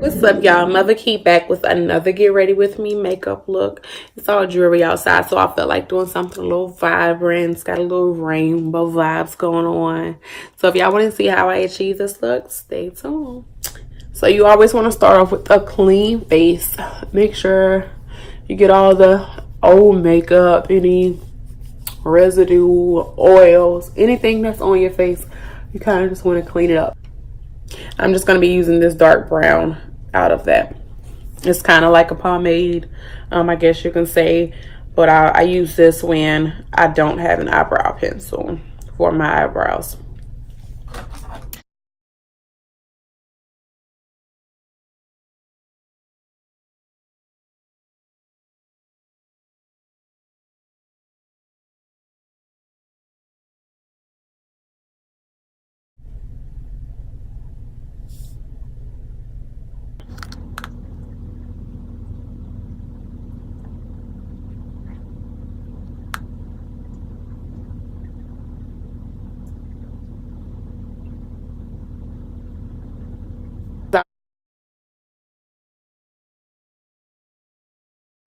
What's up, y'all? Mother Key back with another get ready with me makeup look. It's all jewelry outside, so I felt like doing something a little vibrant. It's got a little rainbow vibes going on. So if y'all want to see how I achieve this look, stay tuned. So you always want to start off with a clean face. Make sure you get all the old makeup, any residue, oils, anything that's on your face. You kind of just want to clean it up. I'm just going to be using this dark brown out of that. It's kind of like a pomade, I guess you can say, but I use this when I don't have an eyebrow pencil for my eyebrows.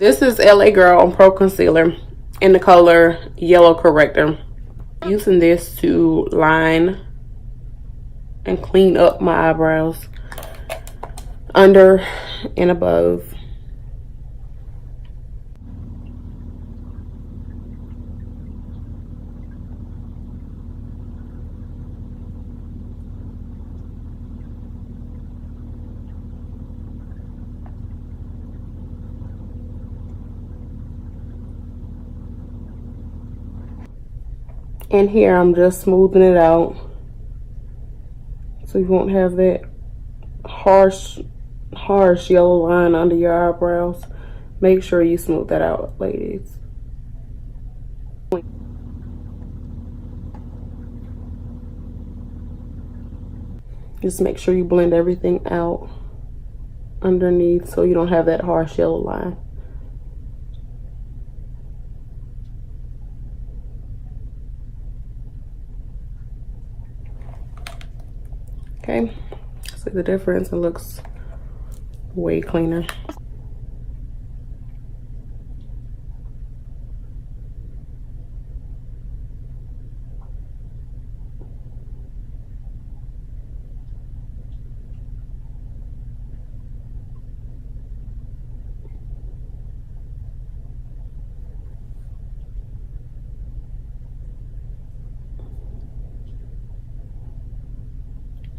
This is LA Girl on Pro Concealer in the color Yellow Corrector. I'm using this to line and clean up my eyebrows under and above. And here I'm just smoothing it out so you won't have that harsh yellow line under your eyebrows. Make sure you smooth that out, ladies. Just make sure you blend everything out underneath so you don't have that harsh yellow line. Okay, see the difference? It looks way cleaner.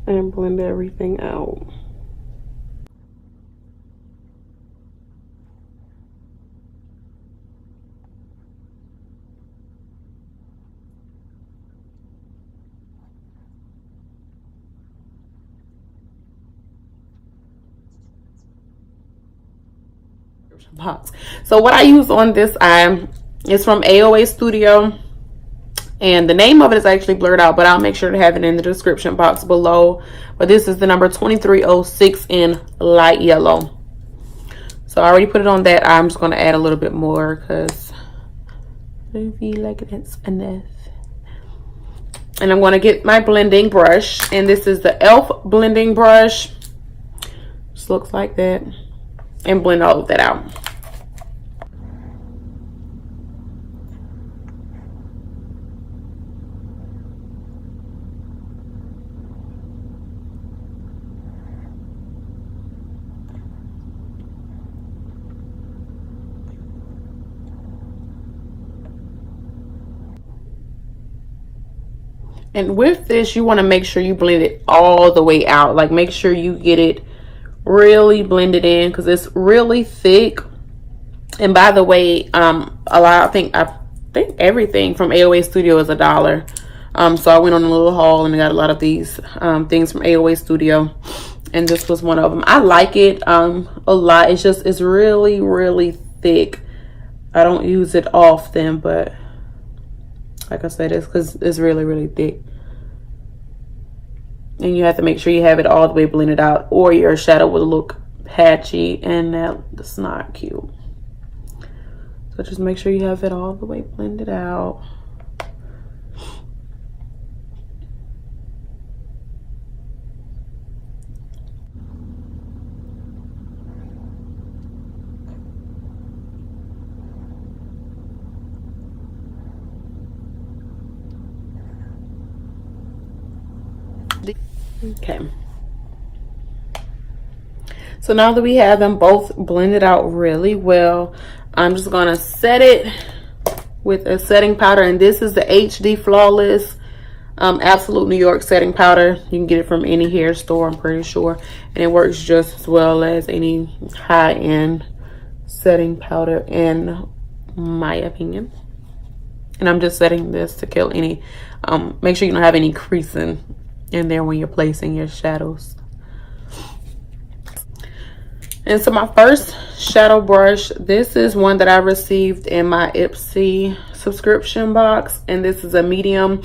And blend everything out. Box. So what I use on this eye is from AOA Studio. And the name of it is actually blurred out, but I'll make sure to have it in the description box below. But this is the number 2306 in light yellow. So I already put it on that. I'm just going to add a little bit more because I feel like it's enough. And I'm going to get my blending brush. And this is the e.l.f. blending brush. Just looks like that. And blend all of that out. And with this, you want to make sure you blend it all the way out. Like, make sure you get it really blended in because it's really thick. And by the way, I think everything from AOA Studio is $1. So I went on a little haul and I got a lot of these things from AOA Studio, and this was one of them. I like it a lot. It's really thick. I don't use it often, but like I said, it's because it's really thick. And you have to make sure you have it all the way blended out, or your shadow will look patchy, and that's not cute. So just make sure you have it all the way blended out. Okay. So now that we have them both blended out really well, I'm just gonna set it with a setting powder, and this is the HD Flawless Absolute New York setting powder. You can get it from any hair store, I'm pretty sure, and it works just as well as any high-end setting powder in my opinion. And I'm just setting this to kill any make sure you don't have any creasing in there when you're placing your shadows. And so my first shadow brush, this is one that I received in my Ipsy subscription box, and this is a medium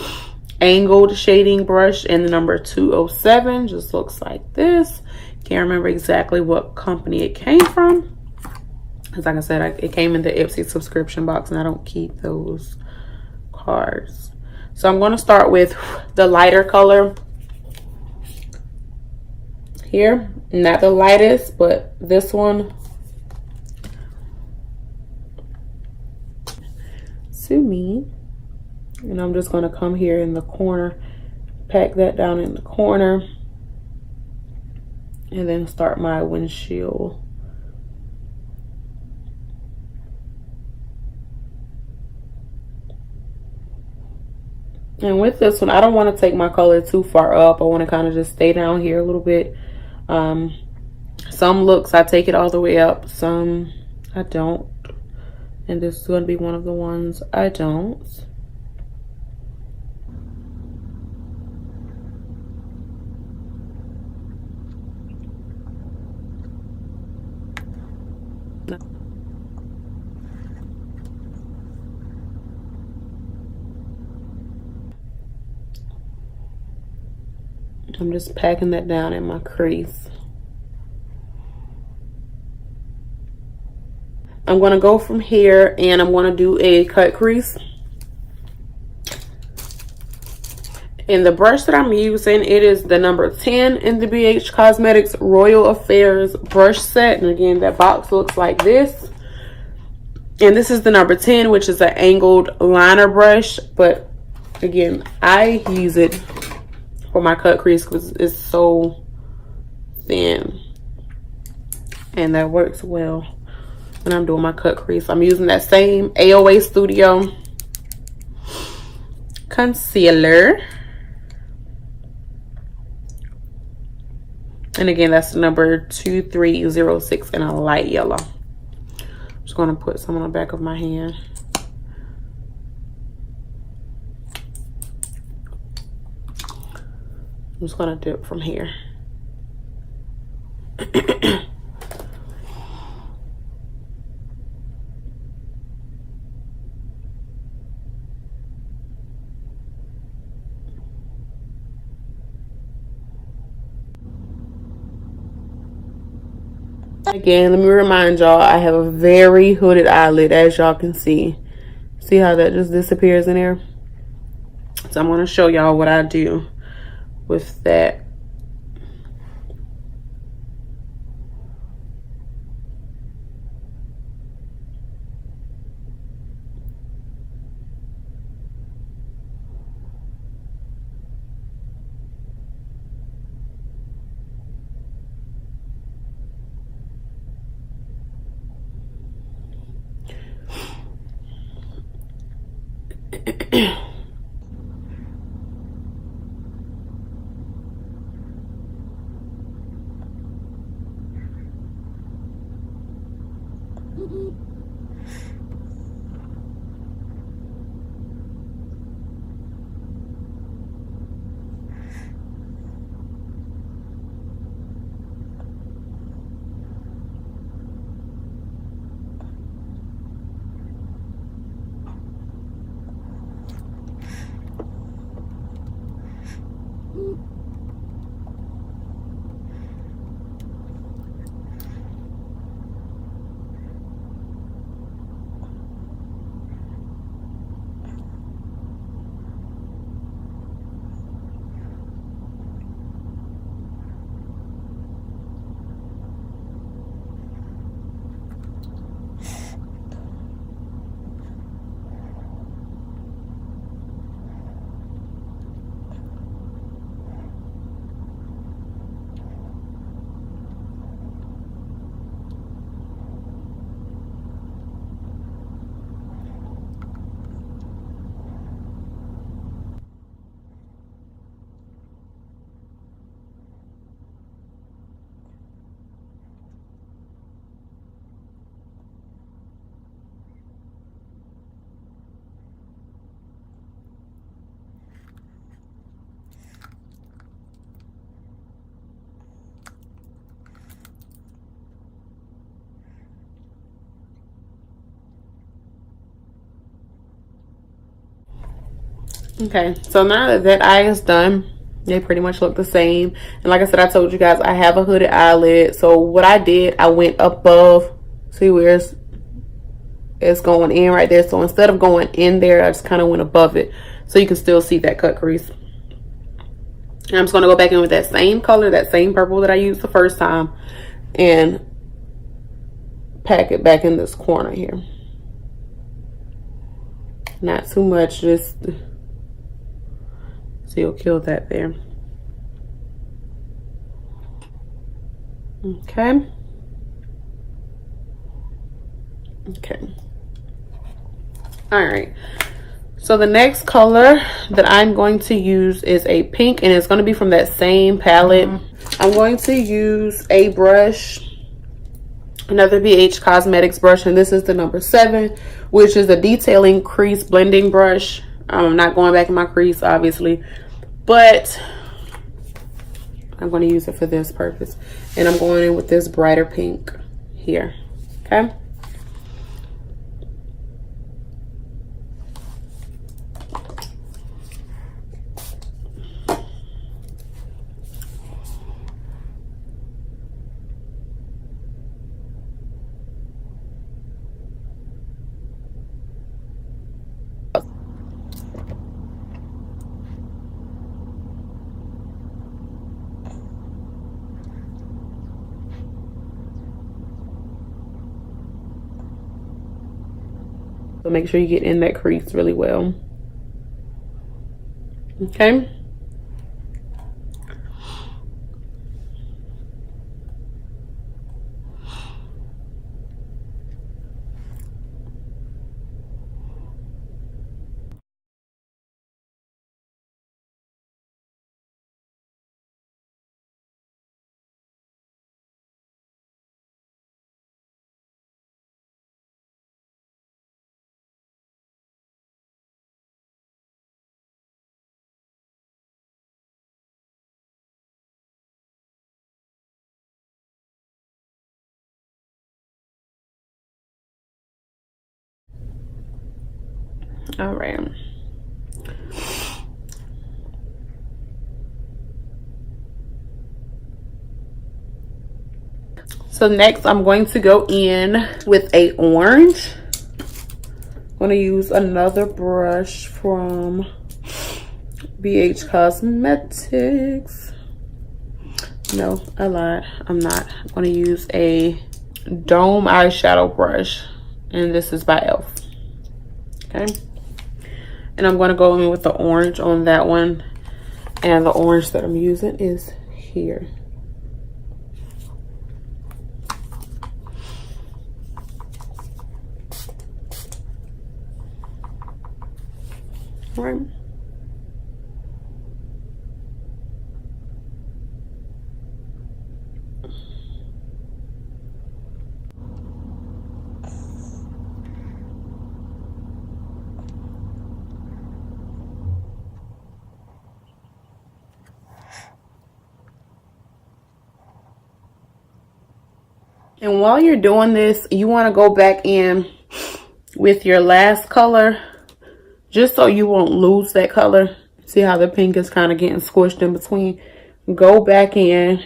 angled shading brush in the number 207. Just looks like this. Can't remember exactly what company it came from, because like I said, it came in the Ipsy subscription box and I don't keep those cards. So I'm going to start with the lighter color here, not the lightest, but this one. Sue me. And I'm just going to come here in the corner, pack that down in the corner, and then start my windshield. And with this one, I don't want to take my color too far up. I want to kind of just stay down here a little bit. Some looks I take it all the way up, some I don't. And this is going to be one of the ones I don't. I'm just packing that down in my crease. I'm going to go from here and I'm going to do a cut crease. And the brush that I'm using, it is the number 10 in the BH Cosmetics Royal Affairs brush set. And again, that box looks like this. And this is the number 10, which is an angled liner brush. But again, I use it for my cut crease because it's so thin. And that works well when I'm doing my cut crease. I'm using that same AOA Studio concealer. And again, that's the number 2306 in a light yellow. I'm just going to put some on the back of my hand. I'm just going to dip from here. Again, let me remind y'all, I have a very hooded eyelid, as y'all can see. See how that just disappears in there? So I'm going to show y'all what I do with that. Okay, so now that that eye is done, they pretty much look the same. And like I said, I told you guys I have a hooded eyelid. So what I did, I went above, see where it's going in right there. So instead of going in there, I just kind of went above it so you can still see that cut crease. And I'm just going to go back in with that same color, that same purple that I used the first time, and pack it back in this corner here. Not too much, just so you'll kill that there. Okay. Okay. All right. So the next color that I'm going to use is a pink, and it's going to be from that same palette. I'm going to use a brush, another BH Cosmetics brush, and this is the number 7, which is a detailing crease blending brush. I'm not going back in my crease, obviously, but I'm going to use it for this purpose. And I'm going in with this brighter pink here. Okay. So make sure you get in that crease really well. Okay. All right. So next I'm going to go in with a orange. I'm going to use another brush from BH Cosmetics. No, I lied. I'm not. I'm going to use a Dome eyeshadow brush, and this is by e.l.f. Okay. And I'm going to go in with the orange on that one. And the orange that I'm using is here. All right. And while you're doing this, you want to go back in with your last color, just so you won't lose that color. See how the pink is kind of getting squished in between? Go back in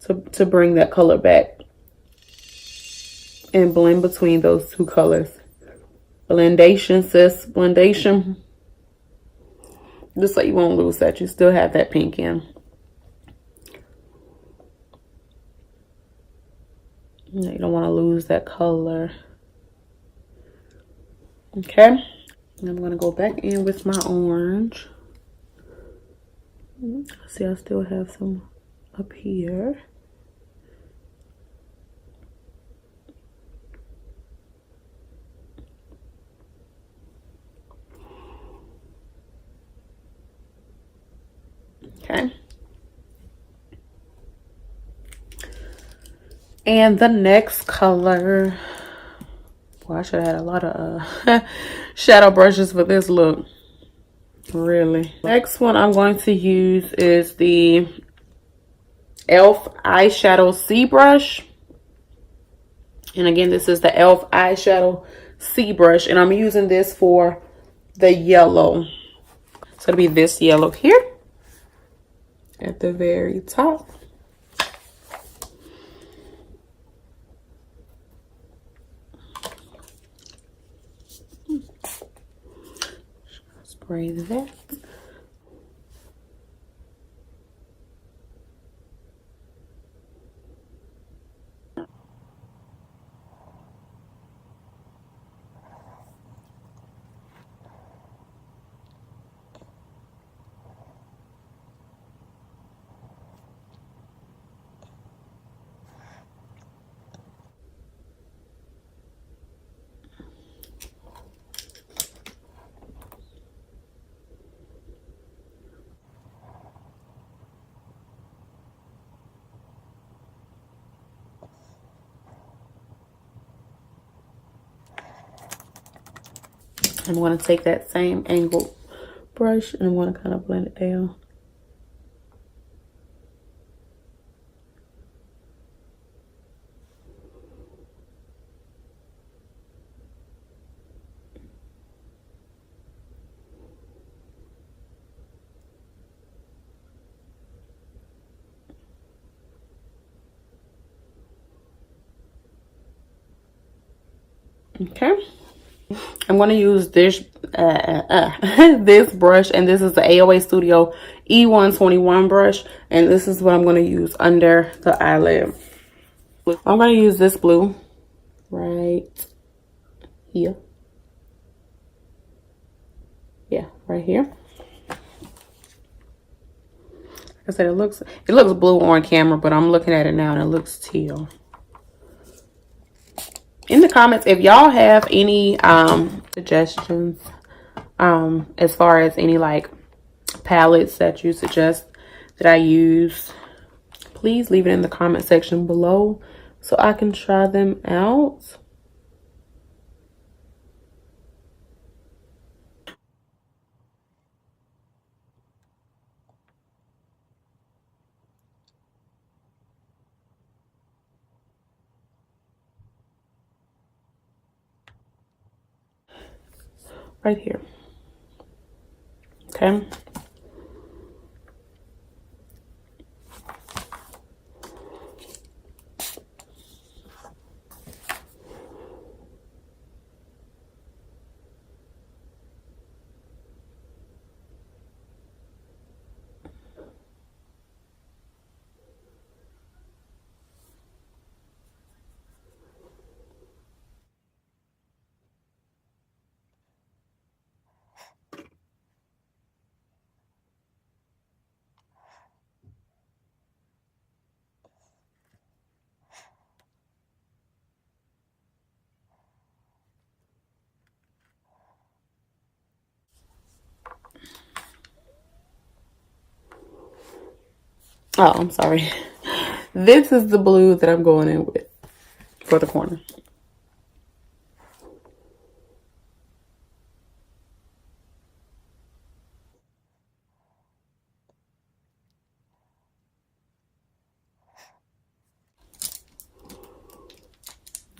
to bring that color back and blend between those two colors. Blendation, sis. Blendation. Just so you won't lose that. You still have that pink in. You don't want to lose that color. Okay. And I'm going to go back in with my orange. See, I still have some up here. Okay. And the next color, well, I should have had a lot of shadow brushes for this look. Really. Next one I'm going to use is the e.l.f. eyeshadow C brush. And again, this is the e.l.f. eyeshadow C brush. And I'm using this for the yellow. So it'll be this yellow here at the very top. Spray that. I'm going to take that same angled brush and I'm going to kind of blend it down. Okay. I'm going to use this this brush, and this is the AOA Studio E121 brush, and this is what I'm going to use under the eyelid. I'm going to use this blue right here. Yeah, right here. Like I said, it looks blue on camera, but I'm looking at it now and it looks teal. In the comments, if y'all have any suggestions as far as any like palettes that you suggest that I use, please leave it in the comment section below so I can try them out. Right here. Okay. Oh, I'm sorry. This is the blue that I'm going in with for the corner.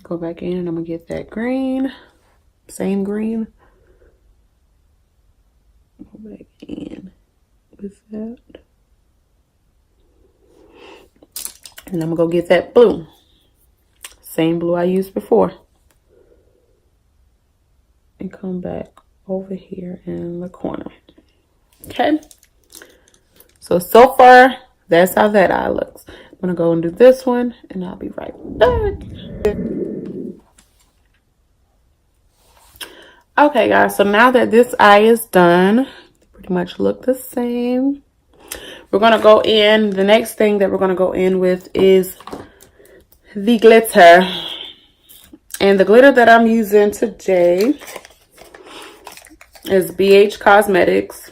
Go back in and I'm gonna get that green, same green. Go back in with that. And I'm gonna go get that blue. Same blue I used before. And come back over here in the corner. Okay. So far, that's how that eye looks. I'm gonna go and do this one and I'll be right back. Okay guys, so now that this eye is done, pretty much look the same. We're gonna go in, the next thing that we're gonna go in with is the glitter. And the glitter that I'm using today is BH Cosmetics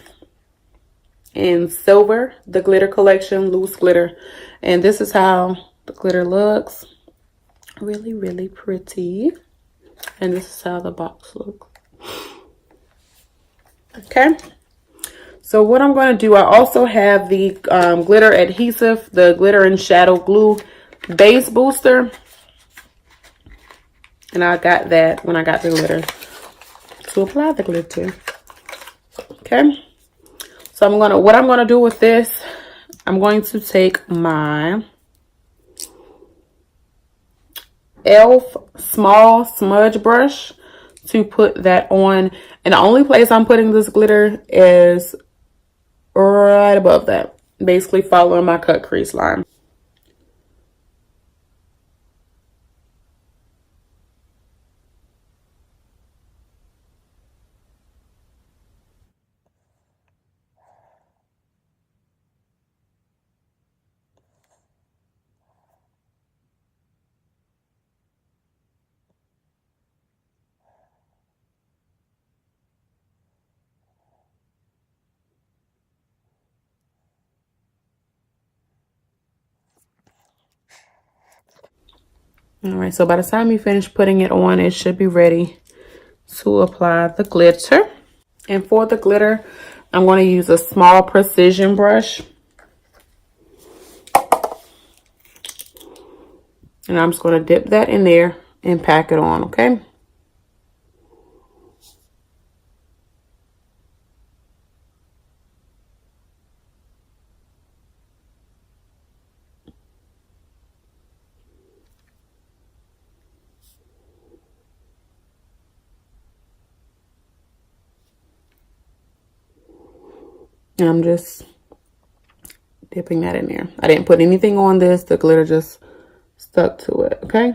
in Silver, the glitter collection, loose glitter. And this is how the glitter looks. Really, really pretty. And this is how the box looks. Okay. So what I'm going to do, I also have the glitter adhesive, the glitter and shadow glue base booster. And I got that when I got the glitter to apply the glitter. Okay. So what I'm gonna do with this, I'm going to take my e.l.f. small smudge brush to put that on. And the only place I'm putting this glitter is right above that, basically following my cut crease line. All right, so by the time you finish putting it on, it should be ready to apply the glitter. And for the glitter, I'm going to use a small precision brush. And I'm just going to dip that in there and pack it on, okay? And I'm just dipping that in there. I didn't put anything on this. The glitter just stuck to it, okay?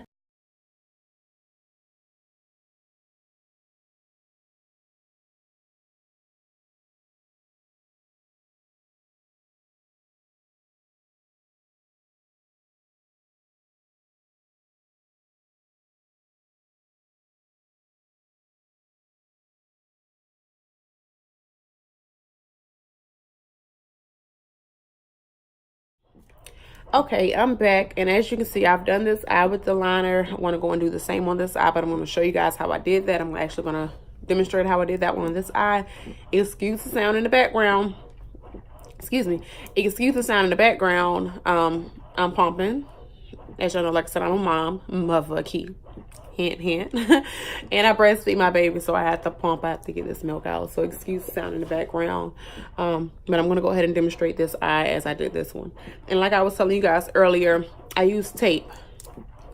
Okay, I'm back, and as you can see, I've done this eye with the liner. I want to go and do the same on this eye, but I'm going to show you guys how I did that. I'm actually going to demonstrate how I did that one on this eye. Excuse the sound in the background. Excuse me. Excuse the sound in the background. I'm pumping. As y'all know, like I said, I'm a mom. Mother key. Hint, hint. And I breastfeed my baby, so I have to pump. I have to get this milk out. So excuse the sound in the background. But I'm going to go ahead and demonstrate this eye as I did this one. And like I was telling you guys earlier, I use tape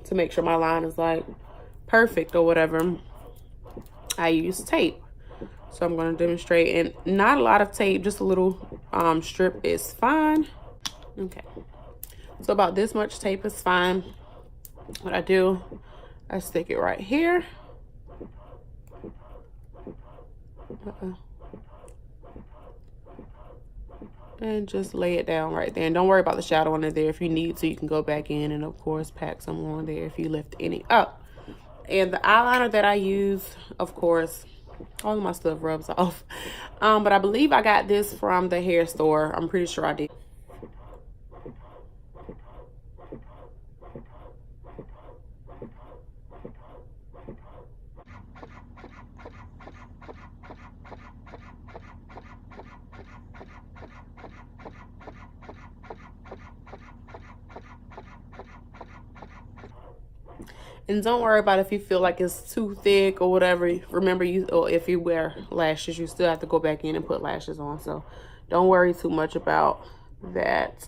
to make sure my line is like perfect or whatever. I use tape. So I'm going to demonstrate. And not a lot of tape, just a little strip is fine. Okay. So about this much tape is fine. What I do, I stick it right here. And just lay it down right there. And don't worry about the shadow under there. If you need to, you can go back in and, of course, pack some more on there if you lift any up. And the eyeliner that I use, of course, all of my stuff rubs off. But I believe I got this from the hair store. I'm pretty sure I did. And don't worry about if you feel like it's too thick or whatever. Remember, if you wear lashes, you still have to go back in and put lashes on. So don't worry too much about that.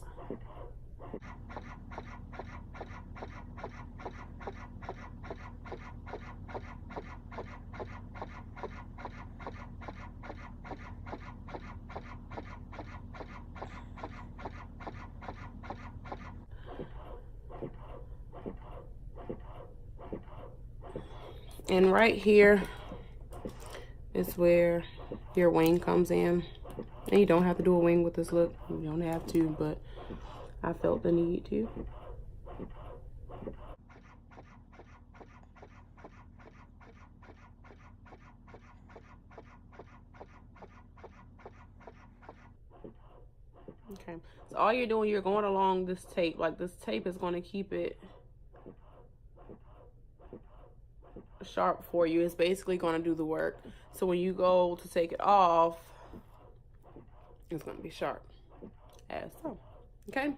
And right here is where your wing comes in. And you don't have to do a wing with this look. You don't have to, but I felt the need to. Okay, so all you're doing, you're going along this tape. Like, this tape is going to keep it sharp for you. It's basically going to do the work. So when you go to take it off, it's going to be sharp as so. Okay.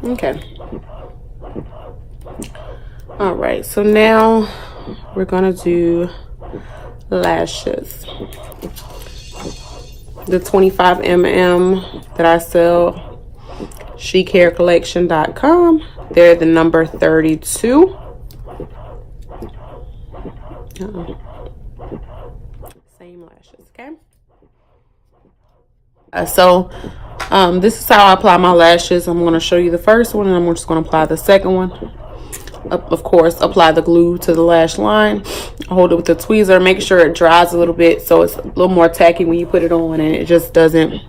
Okay. All right, so now we're gonna do lashes. The 25mm that I sell, chichaircollection.com. They're the number 32. Same lashes, okay? This is how I apply my lashes. I'm going to show you the first one, and I'm just going to apply the second one. Of course, apply the glue to the lash line. Hold it with the tweezer. Make sure it dries a little bit so it's a little more tacky when you put it on, and it just doesn't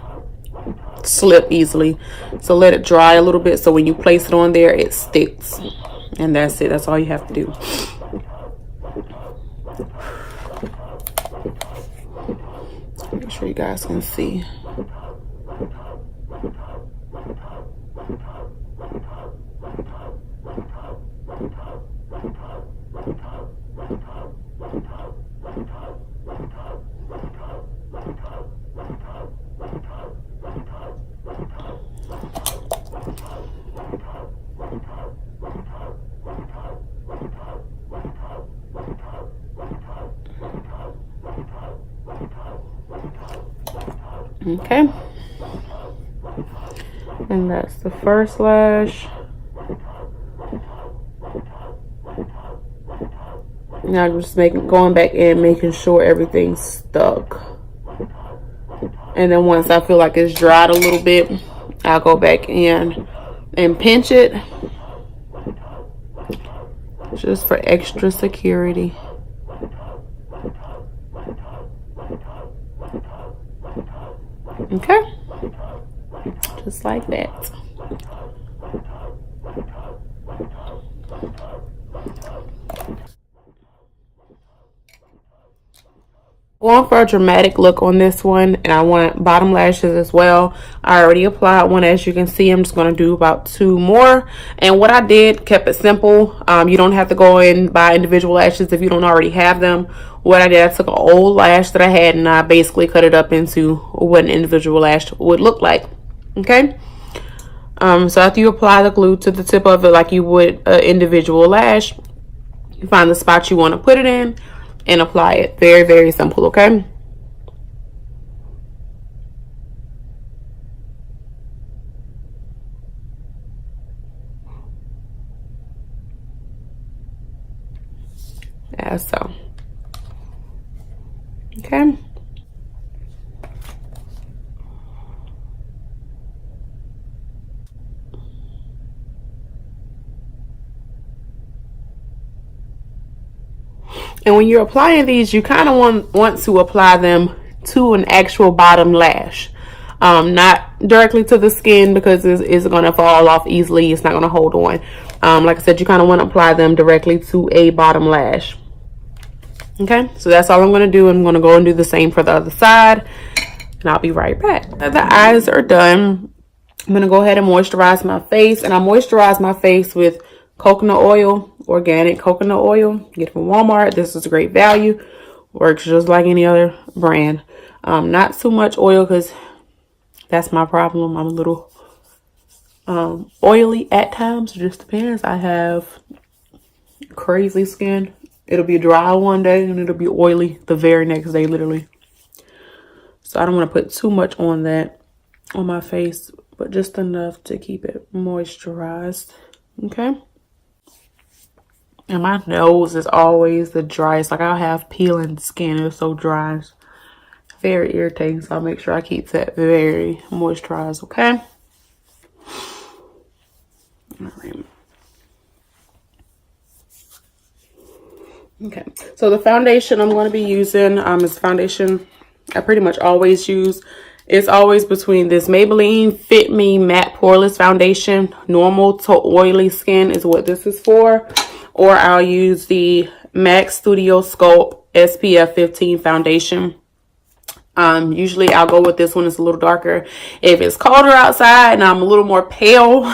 slip easily. So let it dry a little bit so when you place it on there, it sticks. And that's it. That's all you have to do. Make sure you guys can see. Okay, and that's the first lash. Now I'm just going back in, making sure everything's stuck. And then once I feel like it's dried a little bit, I'll go back in and pinch it, just for extra security. Okay, just like that. Going for a dramatic look on this one, and I want bottom lashes as well. I already applied one, as you can see. I'm just going to do about 2 more. And what I did, kept it simple. You don't have to go and buy individual lashes if you don't already have them. What I did, I took an old lash that I had, and I basically cut it up into what an individual lash would look like. Okay, so after you apply the glue to the tip of it like you would an individual lash, you find the spot you want to put it in and apply it. Very, very simple. Okay, as so. Okay, and when you're applying these, you kind of want to apply them to an actual bottom lash, not directly to the skin, because it's going to fall off easily. It's not going to hold on. Like I said, you kind of want to apply them directly to a bottom lash. Okay, so that's all I'm going to do. I'm going to go and do the same for the other side, and I'll be right back. The eyes are done. I'm going to go ahead and moisturize my face, and I moisturize my face with coconut oil, organic coconut oil. Get it from Walmart. This is a great value. Works just like any other brand. Not too much oil, because that's my problem. I'm a little oily at times. It just depends. I have crazy skin. It'll be dry one day and it'll be oily the very next day, literally. So I don't want to put too much on that on my face, but just enough to keep it moisturized. Okay. And my nose is always the driest. Like, I'll have peeling skin. It's so dry. It's very irritating. So I'll make sure I keep that very moisturized. Okay. All right. Okay, so the foundation I'm going to be using is foundation I pretty much always use. It's always between this Maybelline Fit Me Matte Poreless Foundation. Normal to oily skin is what this is for. Or I'll use the MAC Studio Sculpt SPF 15 foundation. Usually I'll go with this one. It's a little darker. If it's colder outside and I'm a little more pale,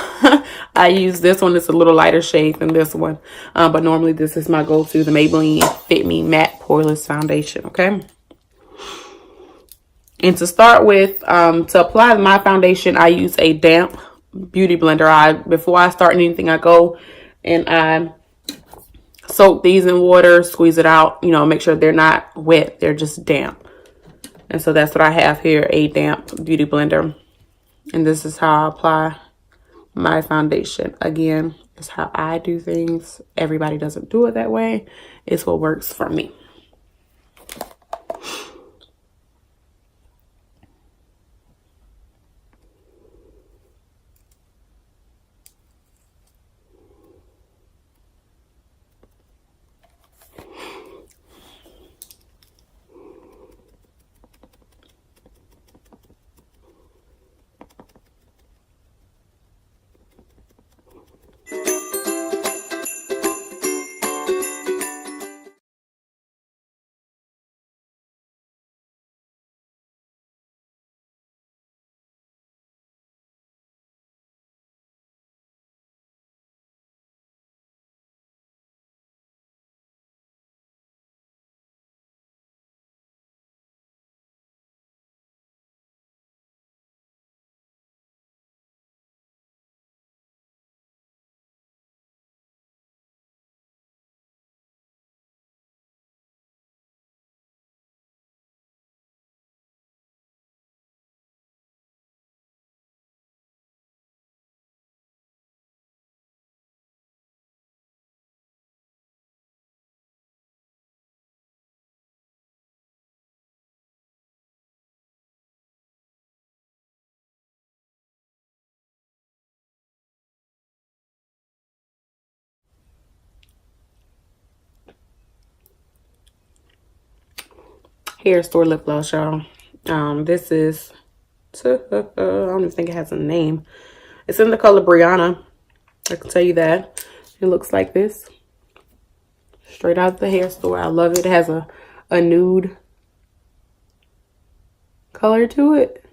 I use this one. It's a little lighter shade than this one. But normally this is my go-to, the Maybelline Fit Me Matte Poreless Foundation. Okay. And to start with, to apply my foundation, I use a damp beauty blender. Before I start anything, I go and I soak these in water, squeeze it out, you know, make sure they're not wet, they're just damp. And so that's what I have here, a damp beauty blender. And this is how I apply my foundation. Again, it's how I do things. Everybody doesn't do it that way. It's what works for me. Hair Store lip gloss, y'all. This is, I don't even think it has a name. It's in the color Brianna. I can tell you that. It looks like this. Straight out the Hair Store. I love it. It has a nude color to it.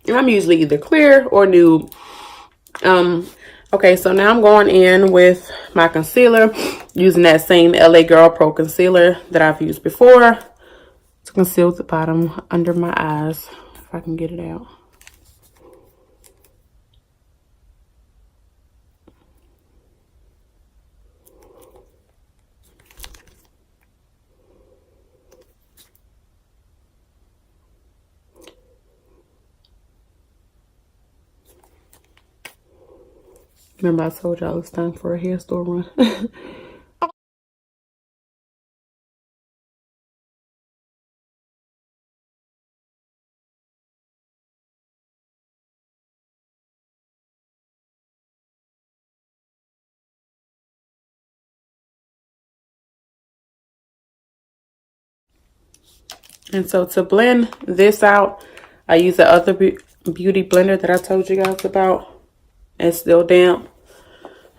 And I'm usually either clear or nude. Okay, so now I'm going in with my concealer, using that same LA Girl Pro concealer that I've used before to conceal the bottom under my eyes, if I can get it out. Remember I told y'all it's time for a hair store run. And so to blend this out, I use the other beauty blender that I told you guys about. It's still damp.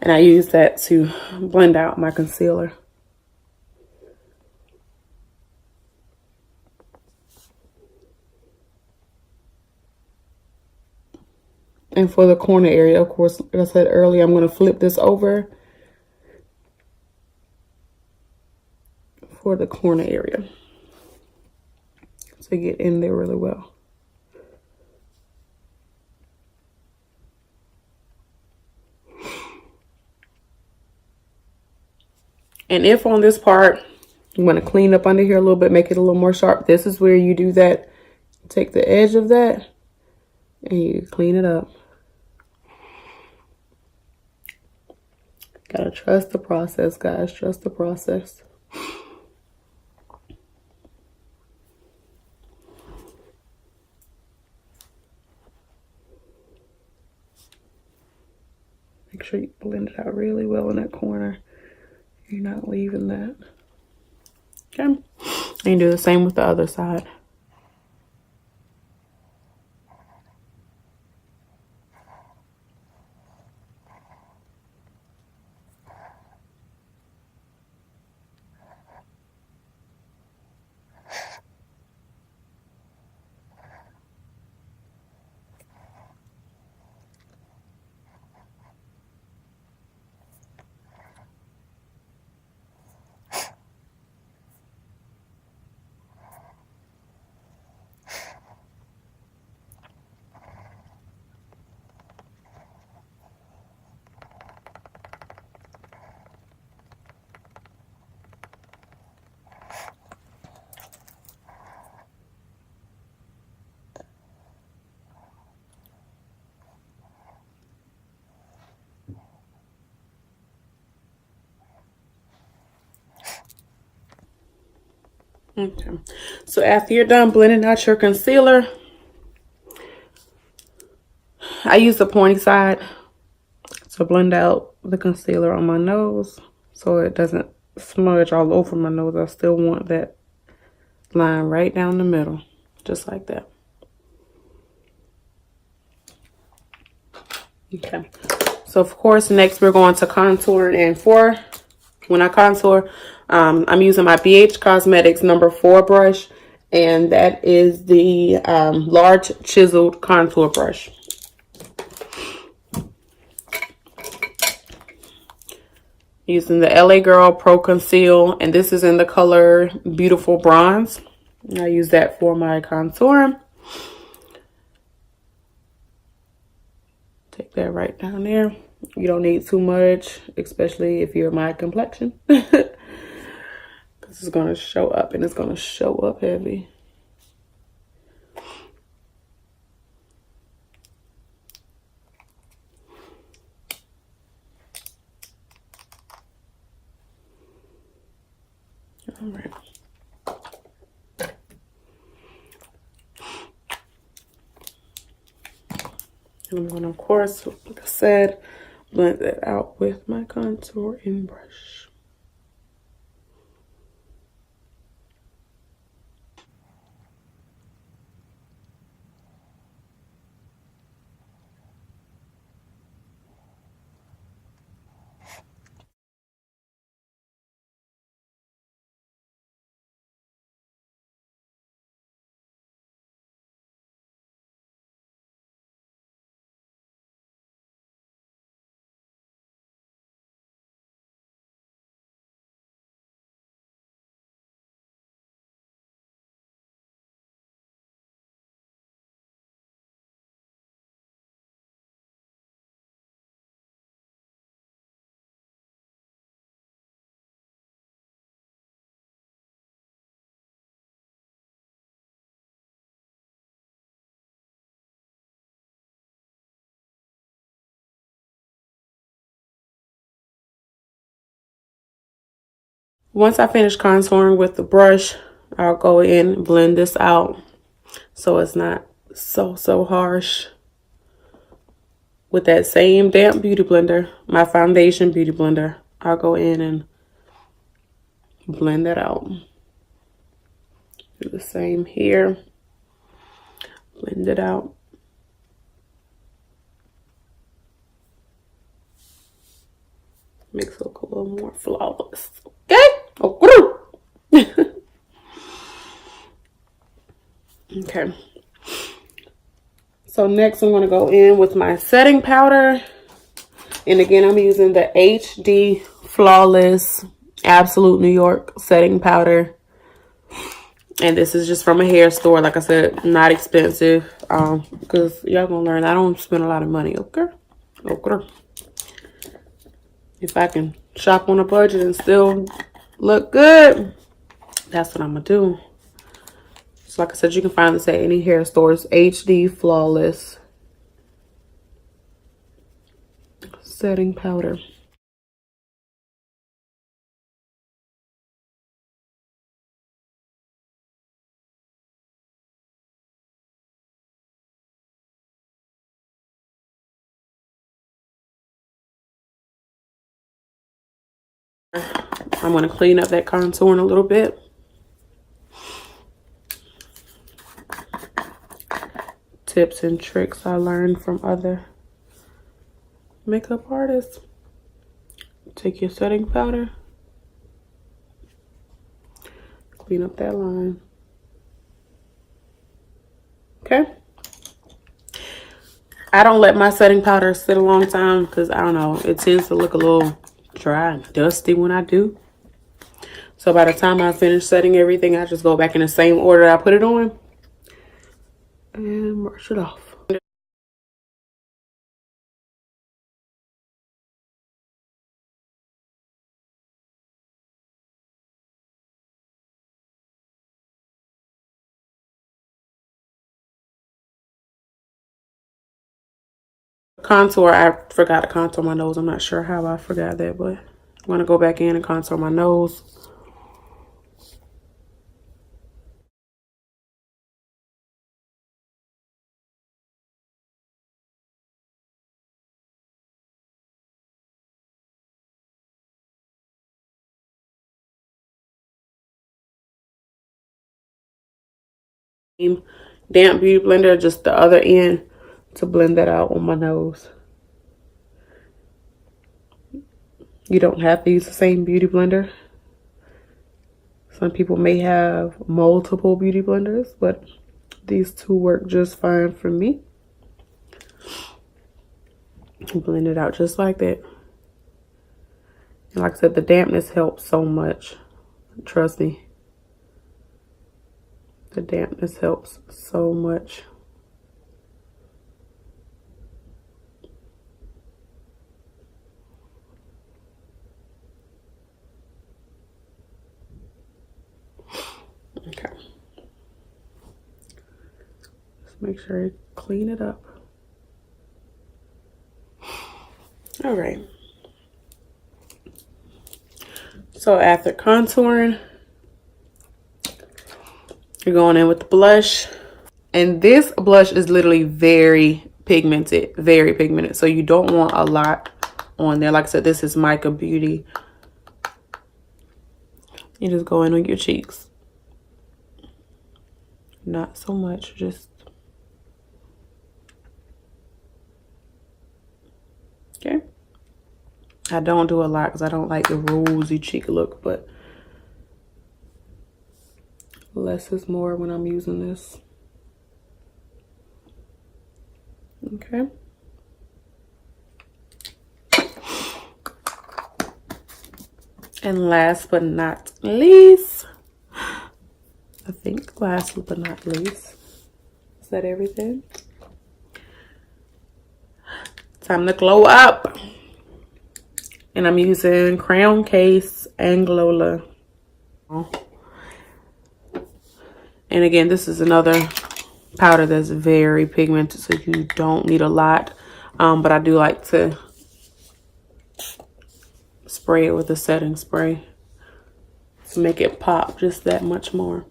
And I use that to blend out my concealer. And for the corner area, of course, like I said earlier, I'm going to flip this over for the corner area to get in there really well. And if on this part, you want to clean up under here a little bit, make it a little more sharp, this is where you do that. Take the edge of that and you clean it up. Gotta trust the process, guys. Trust the process. Make sure you blend it out really well in that corner. You're not leaving that. Okay. And do the same with the other side. Okay. So after you're done blending out your concealer, I use the pointy side to blend out the concealer on my nose so it doesn't smudge all over my nose. I still want that line right down the middle, just like that. Okay. So of course, next we're going to contour, and when I contour, I'm using my BH Cosmetics number 4 brush, and that is the large chiseled contour brush. Using the LA Girl Pro Conceal, and this is in the color Beautiful Bronze. I use that for my contour. Take that right down there. You don't need too much, especially if you're my complexion. Because it's going to show up, and it's going to show up heavy. All right. And I'm going to, of course, like I said, blend that out with my contouring brush. Once I finish contouring with the brush, I'll go in and blend this out so it's not so harsh. With that same damp beauty blender, my foundation beauty blender, I'll go in and blend that out. Do the same here. Blend it out. Makes it look a little more flawless. Okay? Oh, okay. So next I'm going to go in with my setting powder. And again, I'm using the HD Flawless Absolute New York setting powder. And this is just from a hair store. Like I said, not expensive. Because y'all gonna learn I don't spend a lot of money. Okay? Okay. If I can shop on a budget and still look good, that's what I'm gonna do. So like I said, you can find this at any hair stores. HD Flawless setting powder. I'm going to clean up that contour a little bit. Tips and tricks I learned from other makeup artists. Take your setting powder. Clean up that line. Okay. I don't let my setting powder sit a long time because I don't know, it tends to look a little dry and dusty when I do. So by the time I finish setting everything, I just go back in the same order I put it on and brush it off. Contour, I forgot to contour my nose. I'm not sure how I forgot that, but I'm going to go back in and contour my nose. damp beauty blender, just the other end, to blend that out on my nose. You don't have to use the same beauty blender. Some people may have multiple beauty blenders, but these two work just fine for me. Blend it out just like that. And like I said, the dampness helps so much. Trust me. The dampness helps so much. Okay. Just make sure you clean it up. All right. So after contouring, you're going in with the blush. And this blush is literally very pigmented, very pigmented. So you don't want a lot on there. Like I said, this is Mica Beauty. You just go in on your cheeks. Not so much, just. Okay. I don't do a lot because I don't like the rosy cheek look, but less is more when I'm using this. Okay. And last but not least, I think last but not least, is that everything? Time to glow up. And I'm using Crown Case Anglola. And again, this is another powder that's very pigmented, so you don't need a lot. But I do like to spray it with a setting spray to make it pop just that much more.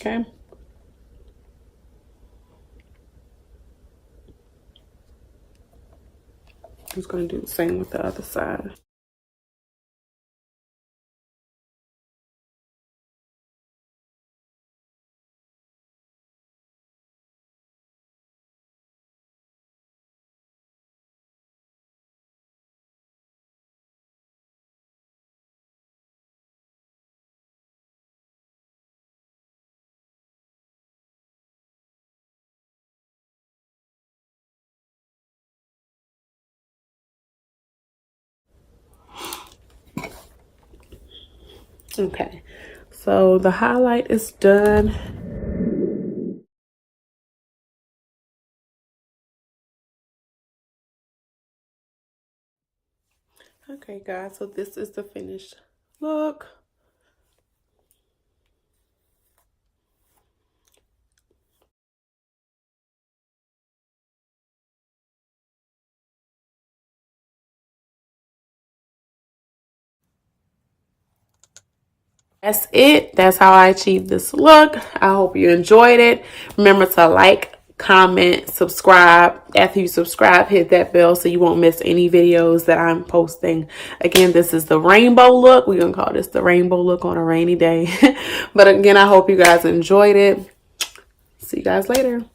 Okay. I'm just going to do the same with the other side. Okay, so the highlight is done. Okay, guys, so this is the finished look. That's it. That's how I achieved this look. I hope you enjoyed it. Remember to like, comment, subscribe. After you subscribe, hit that bell so you won't miss any videos that I'm posting. Again, this is the rainbow look. We're going to call this the rainbow look on a rainy day. But again, I hope you guys enjoyed it. See you guys later.